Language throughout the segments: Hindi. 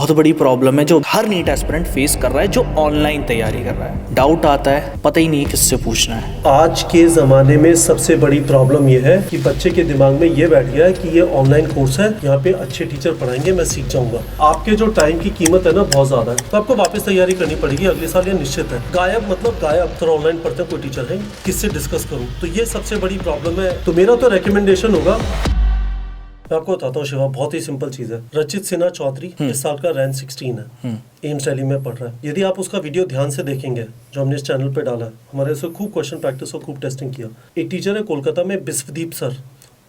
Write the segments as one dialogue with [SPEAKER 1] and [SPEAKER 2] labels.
[SPEAKER 1] बहुत बड़ी प्रॉब्लम है जो हर नीट एस्पिरेंट फेस कर रहा है जो ऑनलाइन तैयारी कर रहा है। डाउट आता है, पता ही नहीं किससे पूछना है।
[SPEAKER 2] आज के ज़माने में सबसे बड़ी प्रॉब्लम ये है कि बच्चे के दिमाग में ये बैठ गया है कि ये ऑनलाइन कोर्स है, यहाँ पे अच्छे टीचर पढ़ाएंगे, मैं सीख जाऊंगा। आपके जो टाइम की कीमत है ना बहुत ज़्यादा है, तो आपको वापस तैयारी करनी पड़ेगी अगले साल, ये निश्चित है। गायब मतलब गायब। तो ऑनलाइन पढ़ते हैं, कोई टीचर है, किससे डिस्कस करूँ? तो ये सबसे बड़ी प्रॉब्लम है। तो मेरा तो रिकमेंडेशन होगा, मैं आपको बताता हूँ शिवा, बहुत ही सिंपल चीज़ है। रचित सिन्हा चौधरी इस साल का रैंक 16 है, एम्स दिल्ली में पढ़ रहा है। यदि आप उसका वीडियो ध्यान से देखेंगे जो हमने इस चैनल पे डाला है, हमारे से खूब क्वेश्चन प्रैक्टिस और खूब टेस्टिंग किया। एक टीचर है कोलकाता में, विश्वदीप सर,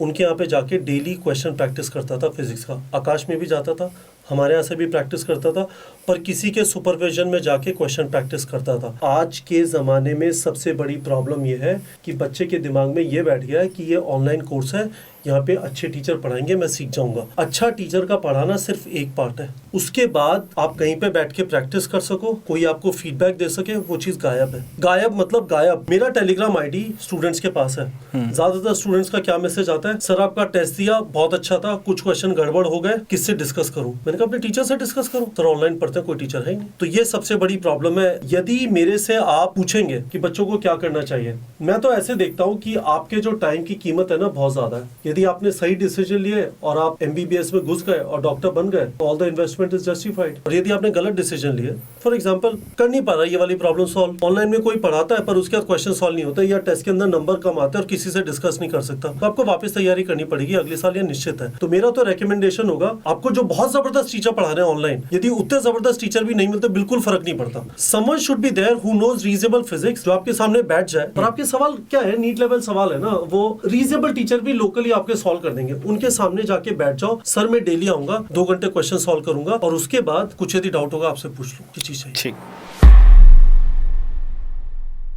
[SPEAKER 2] उनके यहाँ पे जाके डेली क्वेश्चन प्रैक्टिस करता था फिजिक्स का। आकाश में भी जाता था, हमारे यहाँ से भी प्रैक्टिस करता था, पर किसी के सुपरविजन में जाके क्वेश्चन प्रैक्टिस करता था। आज के ज़माने में सबसे बड़ी प्रॉब्लम ये है कि बच्चे के दिमाग में ये बैठ गया है कि ये ऑनलाइन कोर्स है, यहाँ पे अच्छे टीचर पढ़ाएंगे, मैं सीख जाऊंगा। अच्छा टीचर का पढ़ाना सिर्फ एक पार्ट है, उसके बाद आप कहीं पे बैठ के प्रैक्टिस कर सको, कोई आपको फीडबैक दे सके, वो चीज़ गायब है। गायब मतलब गायब। मेरा टेलीग्राम आईडी स्टूडेंट्स के पास है। ज्यादातर स्टूडेंट्स का क्या मैसेज आता है, सर आपका टेस्ट दिया बहुत अच्छा था, कुछ क्वेश्चन गड़बड़ हो गए, किससे डिस्कस करूं? मैंने कहा अपने टीचर से डिस्कस करो। तो ऑनलाइन पढ़ते हैं, कोई टीचर है ही नहीं। तो ये सबसे बड़ी प्रॉब्लम है। यदि मेरे से आप पूछेंगे कि बच्चों को क्या करना चाहिए, मैं तो ऐसे देखता हूँ कि आपके जो टाइम की कीमत है ना बहुत ज्यादा है। यदि आपने सही डिसीजन लिए और आप MBBS में घुस गए और डॉक्टर बन गए, तो all the investment is justified. और यदि आपने गलत डिसीजन लिए, फॉर एग्जांपल कर नहीं पा रहा ये वाली प्रॉब्लम सॉल्व, ऑनलाइन में कोई पढ़ाता है पर उसके बाद क्वेश्चन सॉल्व नहीं होता, या टेस्ट के अंदर नंबर कम आते हैं और किसी से डिस्कस नहीं कर सकता, तो आपको वापस तैयारी करनी पड़ेगी अगले साल, ये निश्चित है। तो मेरा तो रिकमेंडेशन होगा, आपको जो बहुत जबरदस्त टीचर पढ़ा रहे हैं ऑनलाइन, यदि उतने जबरदस्त टीचर भी नहीं मिलते, बिल्कुल फर्क नहीं पड़ता। Someone should be there who knows reasonable physics, जो आपके सामने बैठ जाए और आपके सवाल क्या है, नीट लेवल सवाल है ना, वो रीजनेबल टीचर भी लोकली आपके सॉल्व कर देंगे। उनके सामने जाके बैठ जाओ, सर मैं डेली आऊंगा, 2 घंटे क्वेश्चन सॉल्व करूंगा, और उसके बाद कुछ यदि डाउट होगा आपसे पूछ लो, ये चीज है।
[SPEAKER 1] ठीक।